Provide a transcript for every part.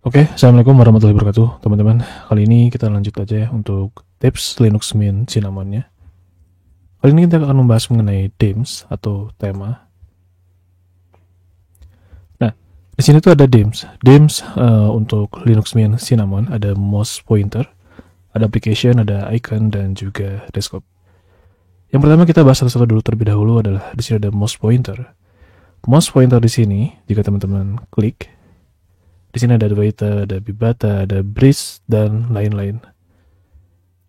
Oke, Assalamualaikum warahmatullahi wabarakatuh, teman-teman. Kali ini kita lanjut aja ya untuk tips Linux Mint Cinnamon-nya. Kali ini kita akan membahas mengenai themes atau tema. Nah, di sini tuh ada themes. Themes untuk Linux Mint Cinnamon ada mouse pointer, ada application, ada icon, dan juga desktop. Yang pertama kita bahas satu-satu dulu terlebih dahulu adalah di sini ada mouse pointer. Mouse pointer di sini, jika teman-teman klik, di sini ada Vita, ada Bibata, ada Breeze, dan lain-lain.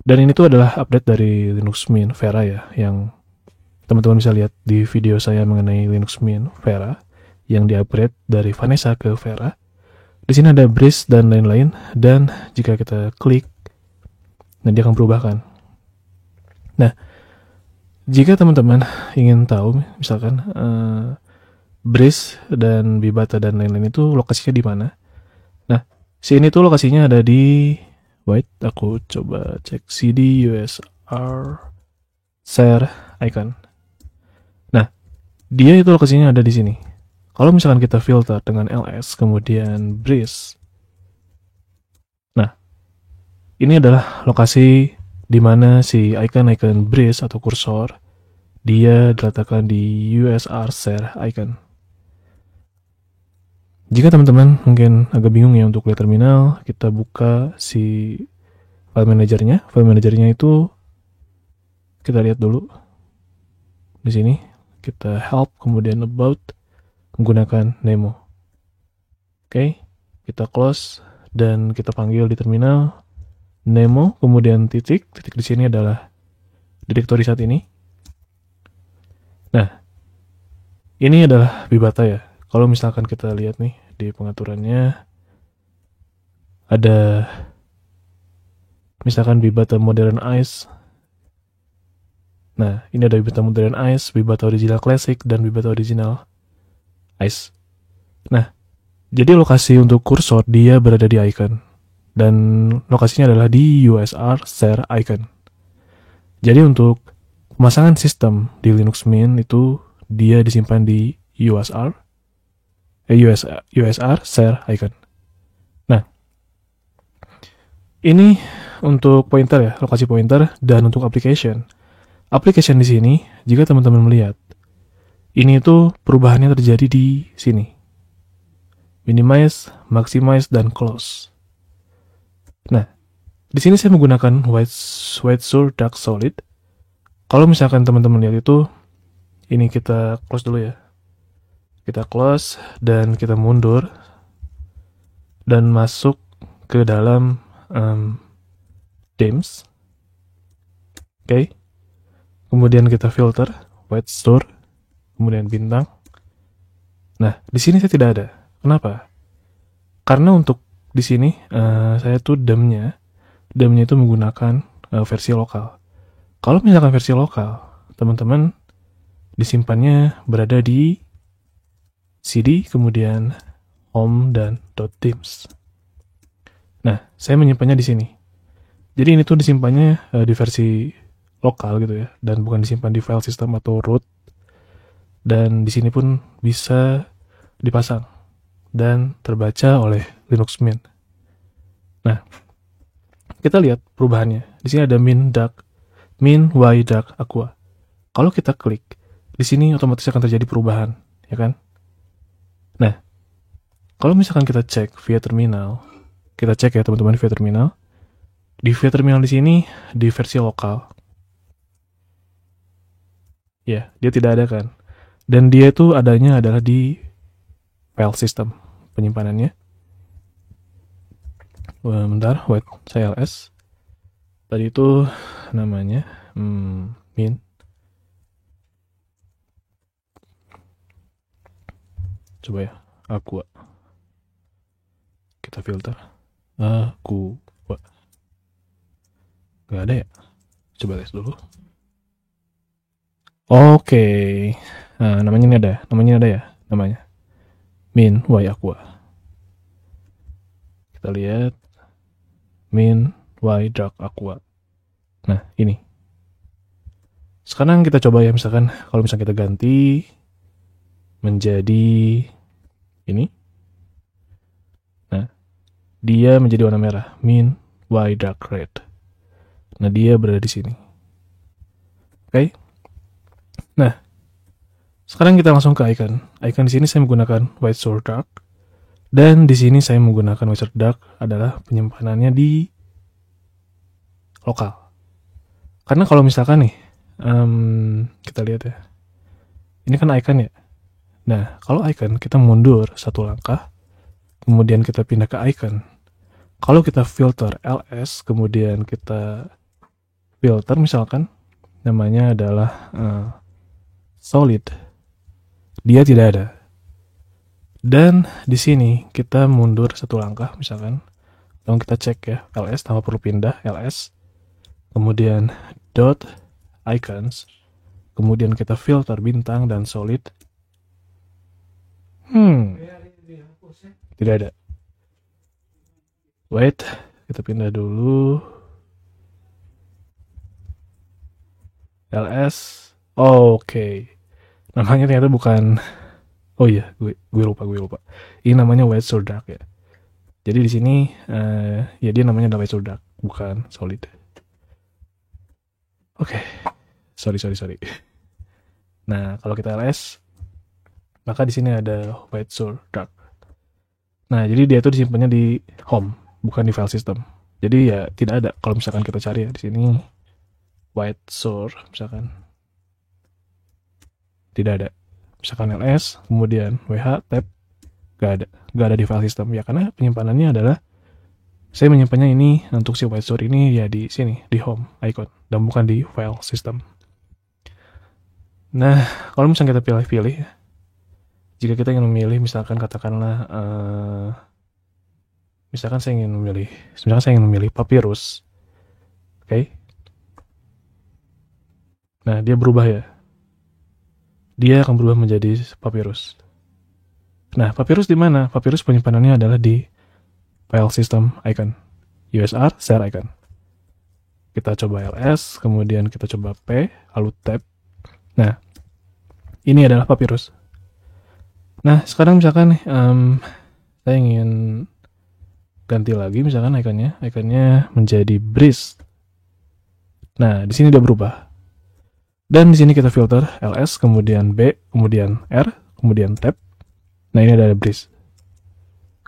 Dan ini tuh adalah update dari Linux Mint Vera ya, yang teman-teman bisa lihat di video saya mengenai Linux Mint Vera, yang di-upgrade dari Vanessa ke Vera. Di sini ada Breeze dan lain-lain, dan jika kita klik, nanti akan berubah kan. Nah, jika teman-teman ingin tahu, misalkan Breeze dan Bibata dan lain-lain itu lokasinya di mana? Nah, sini tuh lokasinya ada di wait, aku coba cek cd usr share icon. Nah, dia itu lokasinya ada di sini. Kalau misalkan kita filter dengan ls kemudian breeze. Nah, ini adalah lokasi di mana si icon breeze atau kursor dia diletakkan di usr share icon. Jika teman-teman mungkin agak bingung ya untuk lihat terminal, kita buka si file manajernya. File manajernya itu kita lihat dulu di sini. Kita help kemudian about menggunakan Nemo. Oke, kita close dan kita panggil di terminal Nemo kemudian titik. Titik di sini adalah direktori saat ini. Nah, ini adalah Bibata ya. Kalau misalkan kita lihat nih di pengaturannya ada misalkan Bibata Modern Ice. Nah, ini ada Bibata Modern Ice, Bibata Original Classic, dan Bibata Original Ice. Nah, jadi lokasi untuk kursor dia berada di icon. Dan lokasinya adalah di USR Share Icon. Jadi untuk pemasangan sistem di Linux Mint itu dia disimpan di USR Share Icon. Nah, ini untuk pointer ya, lokasi pointer, dan untuk application. Application di sini, jika teman-teman melihat, ini itu perubahannya terjadi di sini. Minimize, maximize, dan close. Nah, di sini saya menggunakan white sur dark solid. Kalau misalkan teman-teman lihat itu, ini kita close dulu ya. Kita close dan kita mundur dan masuk ke dalam themes. Oke. Kemudian kita filter white store, kemudian bintang. Nah, di sini saya tidak ada. Kenapa? Karena untuk di sini saya tuh demnya itu menggunakan versi lokal. Kalau misalkan versi lokal, teman-teman disimpannya berada di cd kemudian home dan .themes. Nah, saya menyimpannya di sini. Jadi ini tuh disimpannya di versi lokal gitu ya, dan bukan disimpan di file system atau root. Dan di sini pun bisa dipasang dan terbaca oleh Linux Mint. Nah, kita lihat perubahannya. Di sini ada min y dark aqua. Kalau kita klik, di sini otomatis akan terjadi perubahan, ya kan? Nah, kalau misalkan kita cek via terminal, kita cek ya teman-teman via terminal. Di via terminal di sini di versi lokal. Ya, dia tidak ada kan. Dan dia itu adanya adalah di file system penyimpanannya. Bentar, wait, saya ls. Tadi itu namanya min. Coba ya, aqua. Kita filter. Aqua. Gak ada ya? Coba tes dulu. Oke. Nah, namanya ini ada. Namanya ada ya? Namanya. Min y aqua. Kita lihat. Min y dark aqua. Nah, ini. Sekarang kita coba ya, misalkan kalau misalkan kita ganti menjadi ini. Nah, dia menjadi warna merah, min, y, dark red. Nah, dia berada di sini. Oke. Nah, sekarang kita langsung ke icon. Icon di sini saya menggunakan white source dark, dan di sini saya menggunakan white source dark adalah penyimpanannya di lokal. Karena kalau misalkan nih, kita lihat ya, ini kan icon ya. Nah, kalau icon kita mundur satu langkah, kemudian kita pindah ke icon. Kalau kita filter ls, kemudian kita filter misalkan namanya adalah solid, dia tidak ada. Dan di sini kita mundur satu langkah misalkan, lalu kita cek ya ls tanpa perlu pindah, ls, kemudian dot icons, kemudian kita filter bintang dan solid. Tidak ada. Wait, kita pindah dulu. ls. Oke. Namanya ternyata bukan. Oh iya, gue lupa. Ini namanya white source dark ya. Jadi di sini ya dia namanya adalah white source dark, bukan solid. Oke. Sorry. Nah, kalau kita ls, maka di sini ada white source dark. Nah, jadi dia itu disimpannya di home, bukan di file system. Jadi ya tidak ada. Kalau misalkan kita cari ya di sini white source misalkan tidak ada. Misalkan ls, kemudian wh tab, gak ada di file system ya, karena penyimpanannya adalah saya menyimpannya ini untuk si white source ini ya di sini, di home icon, dan bukan di file system. Nah, kalau misalnya kita pilih-pilih, jika kita ingin memilih misalkan katakanlah misalkan saya ingin memilih papyrus. Oke. Nah, dia berubah ya. Dia akan berubah menjadi papyrus. Nah, papyrus di mana? Papyrus penyimpanannya adalah di file system icon, usr share icon. Kita coba ls, kemudian kita coba p, lalu tab. Nah, ini adalah papyrus. Nah, sekarang misalkan saya ingin ganti lagi misalkan ikonnya menjadi breeze. Nah, di sini dia berubah. Dan di sini kita filter ls, kemudian b, kemudian r, kemudian tab. Nah, ini ada breeze.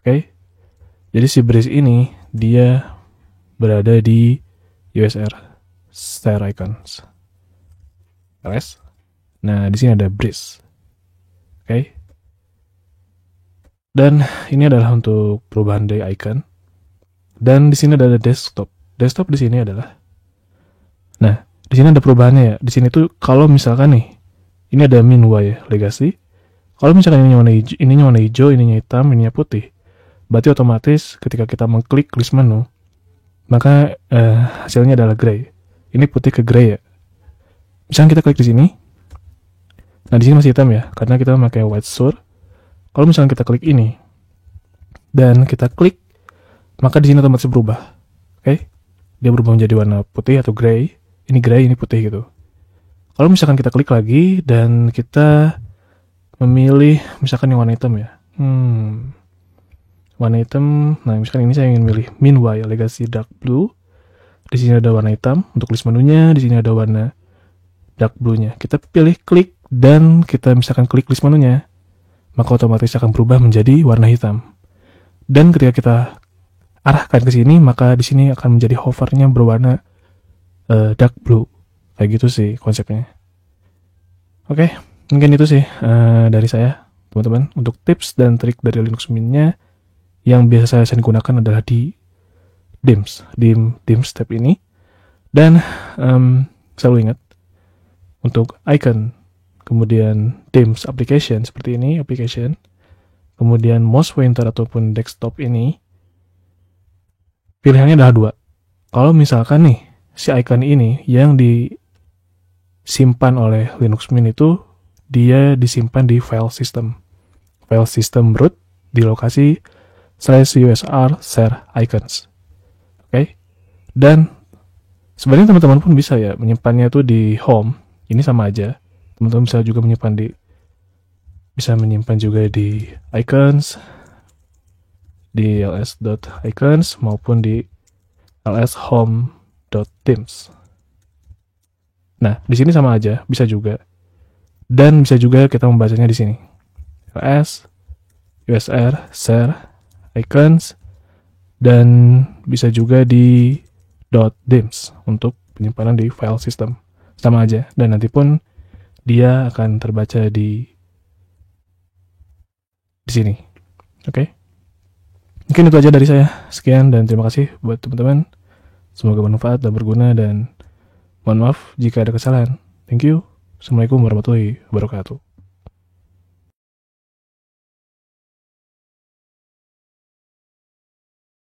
Oke. Jadi si breeze ini dia berada di usr share icons. ls. Nah, di sini ada breeze. Oke. Dan ini adalah untuk perubahan dari icon. Dan di sini ada desktop. Desktop di sini adalah, nah, di sini ada perubahannya ya. Di sini tuh kalau misalkan nih, ini ada min y legacy. Kalau misalkan ini warna hijau, ininya hitam, ininya putih, berarti otomatis ketika kita mengklik list menu, maka hasilnya adalah gray. Ini putih ke gray ya. Misalkan kita klik di sini, nah di sini masih hitam ya, karena kita memakai white source. Kalau misalkan kita klik ini dan kita klik, maka di sini otomatis berubah. Oke, dia berubah menjadi warna putih atau gray. Ini gray, ini putih gitu. Kalau misalkan kita klik lagi dan kita memilih misalkan yang warna hitam ya. Warna hitam. Nah, misalkan ini saya ingin milih min y legacy dark blue. Di sini ada warna hitam untuk list menunya, di sini ada warna dark blue-nya. Kita pilih klik dan kita misalkan klik list menunya, maka otomatis akan berubah menjadi warna hitam. Dan ketika kita arahkan ke sini, maka di sini akan menjadi hovernya berwarna dark blue. Kayak gitu sih konsepnya. Oke, mungkin itu sih dari saya, teman-teman. Untuk tips dan trik dari Linux Mint-nya yang biasa saya gunakan adalah di Dims tab ini. Dan selalu ingat untuk icon, kemudian Dims application seperti ini, application, kemudian mouse pointer ataupun desktop ini, pilihannya adalah dua. Kalau misalkan nih si icon ini yang disimpan oleh Linux Mint itu dia disimpan di file system root di lokasi /usr share icons. Oke. Dan sebenarnya teman-teman pun bisa ya menyimpannya itu di home. Ini sama aja. Teman-teman bisa juga menyimpan juga di icons, di ls.icons maupun di lshome.themes. Nah, di sini sama aja, bisa juga. Dan bisa juga kita membacanya di sini. ls, usr, share, icons, dan bisa juga di .themes untuk penyimpanan di file system. Sama aja, dan nanti pun dia akan terbaca di sini. Oke. Mungkin itu aja dari saya. Sekian dan terima kasih buat teman-teman. Semoga bermanfaat dan berguna, dan mohon maaf jika ada kesalahan. Thank you. Assalamualaikum warahmatullahi wabarakatuh.